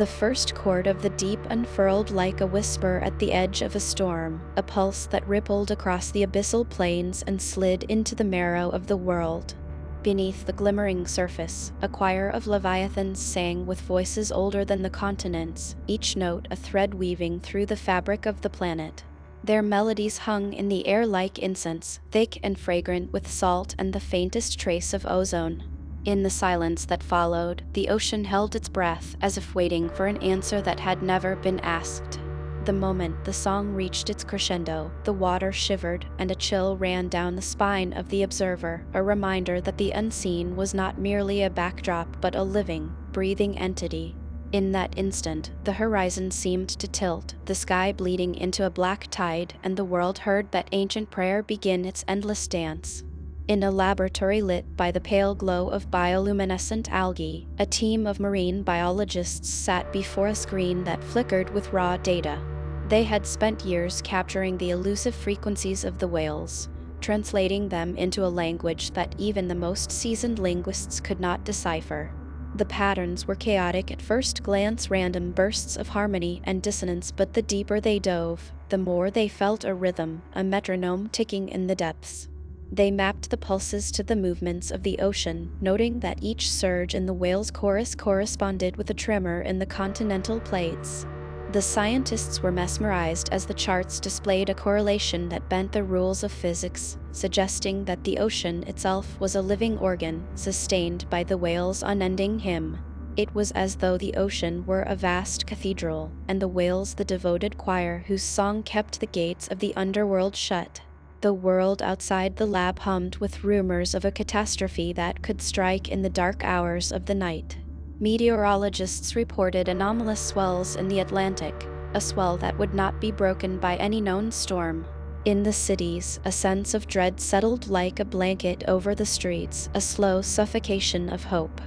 The first chord of the deep unfurled like a whisper at the edge of a storm, a pulse that rippled across the abyssal plains and slid into the marrow of the world. Beneath the glimmering surface, a choir of leviathans sang with voices older than the continents, each note a thread weaving through the fabric of the planet. Their melodies hung in the air like incense, thick and fragrant with salt and the faintest trace of ozone. In the silence that followed, the ocean held its breath as if waiting for an answer that had never been asked. The moment the song reached its crescendo, the water shivered and a chill ran down the spine of the observer, a reminder that the unseen was not merely a backdrop but a living, breathing entity. In that instant, the horizon seemed to tilt, the sky bleeding into a black tide, and the world heard that ancient prayer begin its endless dance. In a laboratory lit by the pale glow of bioluminescent algae, a team of marine biologists sat before a screen that flickered with raw data. They had spent years capturing the elusive frequencies of the whales, translating them into a language that even the most seasoned linguists could not decipher. The patterns were chaotic at first glance, random bursts of harmony and dissonance, but the deeper they dove, the more they felt a rhythm, a metronome ticking in the depths. They mapped the pulses to the movements of the ocean, noting that each surge in the whale's chorus corresponded with a tremor in the continental plates. The scientists were mesmerized as the charts displayed a correlation that bent the rules of physics, suggesting that the ocean itself was a living organ, sustained by the whale's unending hymn. It was as though the ocean were a vast cathedral, and the whales the devoted choir whose song kept the gates of the underworld shut. The world outside the lab hummed with rumors of a catastrophe that could strike in the dark hours of the night. Meteorologists reported anomalous swells in the Atlantic, a swell that would not be broken by any known storm. In the cities, a sense of dread settled like a blanket over the streets, a slow suffocation of hope.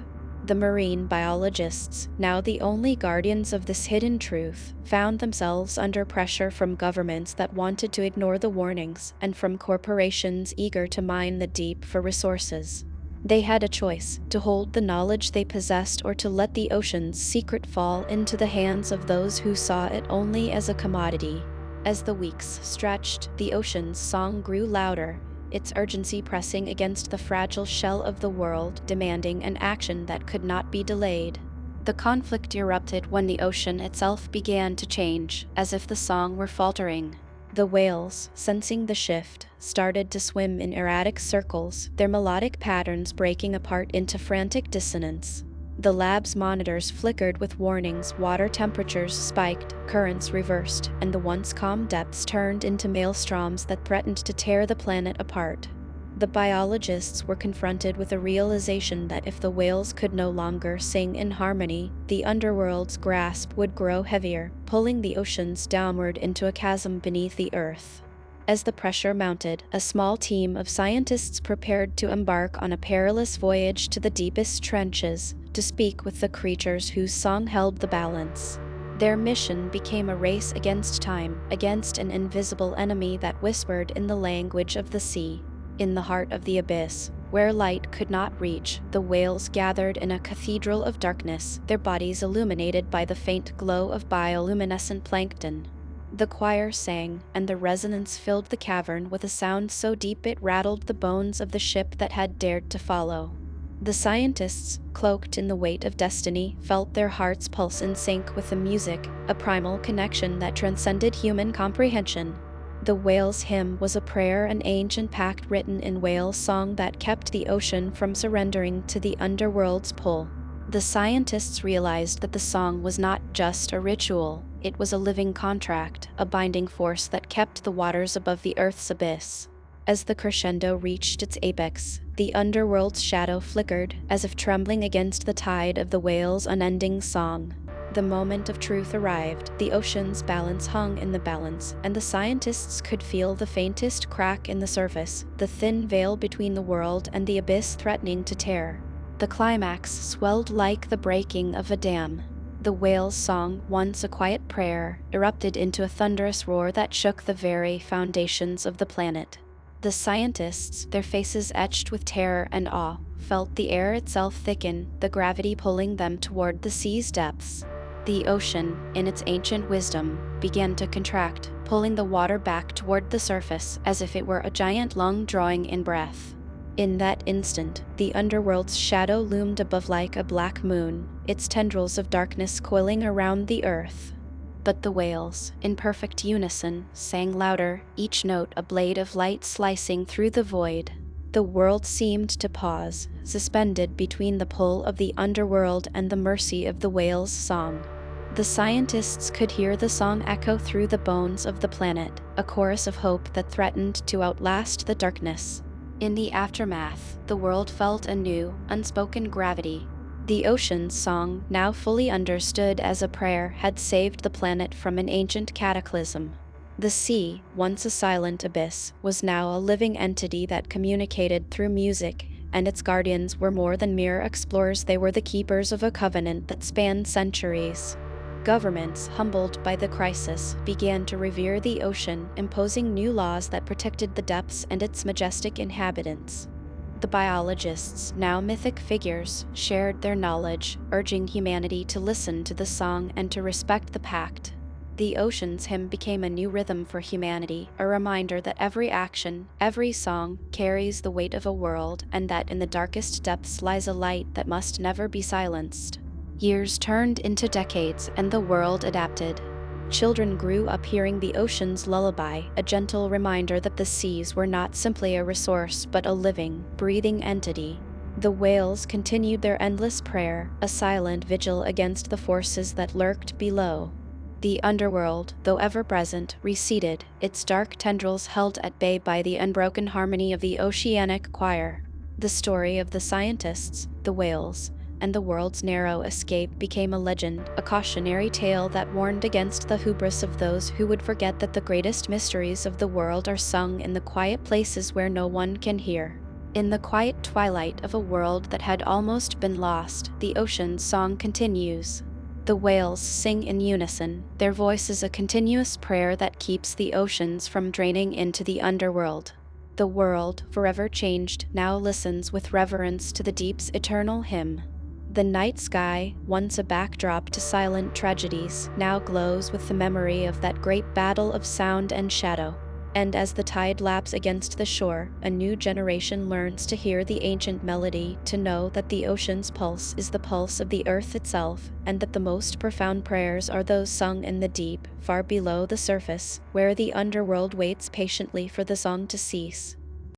The marine biologists, now the only guardians of this hidden truth, found themselves under pressure from governments that wanted to ignore the warnings, and from corporations eager to mine the deep for resources. They had a choice: to hold the knowledge they possessed or to let the ocean's secret fall into the hands of those who saw it only as a commodity. As the weeks stretched, the ocean's song grew louder, its urgency pressing against the fragile shell of the world, demanding an action that could not be delayed. The conflict erupted when the ocean itself began to change, as if the song were faltering. The whales, sensing the shift, started to swim in erratic circles, their melodic patterns breaking apart into frantic dissonance. The lab's monitors flickered with warnings, water temperatures spiked, currents reversed, and the once calm depths turned into maelstroms that threatened to tear the planet apart. The biologists were confronted with a realization that if the whales could no longer sing in harmony, the underworld's grasp would grow heavier, pulling the oceans downward into a chasm beneath the earth. As the pressure mounted, a small team of scientists prepared to embark on a perilous voyage to the deepest trenches, to speak with the creatures whose song held the balance. Their mission became a race against time, against an invisible enemy that whispered in the language of the sea. In the heart of the abyss, where light could not reach, the whales gathered in a cathedral of darkness, their bodies illuminated by the faint glow of bioluminescent plankton. The choir sang, and the resonance filled the cavern with a sound so deep it rattled the bones of the ship that had dared to follow. The scientists, cloaked in the weight of destiny, felt their hearts pulse in sync with the music, a primal connection that transcended human comprehension. The whale's hymn was a prayer, an ancient pact written in whale song that kept the ocean from surrendering to the underworld's pull. The scientists realized that the song was not just a ritual, it was a living contract, a binding force that kept the waters above the Earth's abyss. As the crescendo reached its apex, the underworld's shadow flickered, as if trembling against the tide of the whale's unending song. The moment of truth arrived, the ocean's balance hung in the balance, and the scientists could feel the faintest crack in the surface, the thin veil between the world and the abyss threatening to tear. The climax swelled like the breaking of a dam. The whale's song, once a quiet prayer, erupted into a thunderous roar that shook the very foundations of the planet. The scientists, their faces etched with terror and awe, felt the air itself thicken, the gravity pulling them toward the sea's depths. The ocean, in its ancient wisdom, began to contract, pulling the water back toward the surface as if it were a giant lung drawing in breath. In that instant, the underworld's shadow loomed above like a black moon, its tendrils of darkness coiling around the earth. But the whales, in perfect unison, sang louder, each note a blade of light slicing through the void. The world seemed to pause, suspended between the pull of the underworld and the mercy of the whale's song. The scientists could hear the song echo through the bones of the planet, a chorus of hope that threatened to outlast the darkness. In the aftermath, the world felt a new, unspoken gravity. The ocean's song, now fully understood as a prayer, had saved the planet from an ancient cataclysm. The sea, once a silent abyss, was now a living entity that communicated through music, and its guardians were more than mere explorers, they were the keepers of a covenant that spanned centuries. Governments, humbled by the crisis, began to revere the ocean, imposing new laws that protected the depths and its majestic inhabitants. The biologists, now mythic figures, shared their knowledge, urging humanity to listen to the song and to respect the pact. The ocean's hymn became a new rhythm for humanity, a reminder that every action, every song, carries the weight of a world, and that in the darkest depths lies a light that must never be silenced. Years turned into decades, and the world adapted. Children grew up hearing the ocean's lullaby, a gentle reminder that the seas were not simply a resource but a living, breathing entity. The whales continued their endless prayer, a silent vigil against the forces that lurked below. The underworld, though ever present, receded, its dark tendrils held at bay by the unbroken harmony of the oceanic choir. The story of the scientists, the whales, and the world's narrow escape became a legend, a cautionary tale that warned against the hubris of those who would forget that the greatest mysteries of the world are sung in the quiet places where no one can hear. In the quiet twilight of a world that had almost been lost, the ocean's song continues. The whales sing in unison, their voice is a continuous prayer that keeps the oceans from draining into the underworld. The world, forever changed, now listens with reverence to the deep's eternal hymn. The night sky, once a backdrop to silent tragedies, now glows with the memory of that great battle of sound and shadow. And as the tide laps against the shore, a new generation learns to hear the ancient melody, to know that the ocean's pulse is the pulse of the earth itself, and that the most profound prayers are those sung in the deep, far below the surface, where the underworld waits patiently for the song to cease.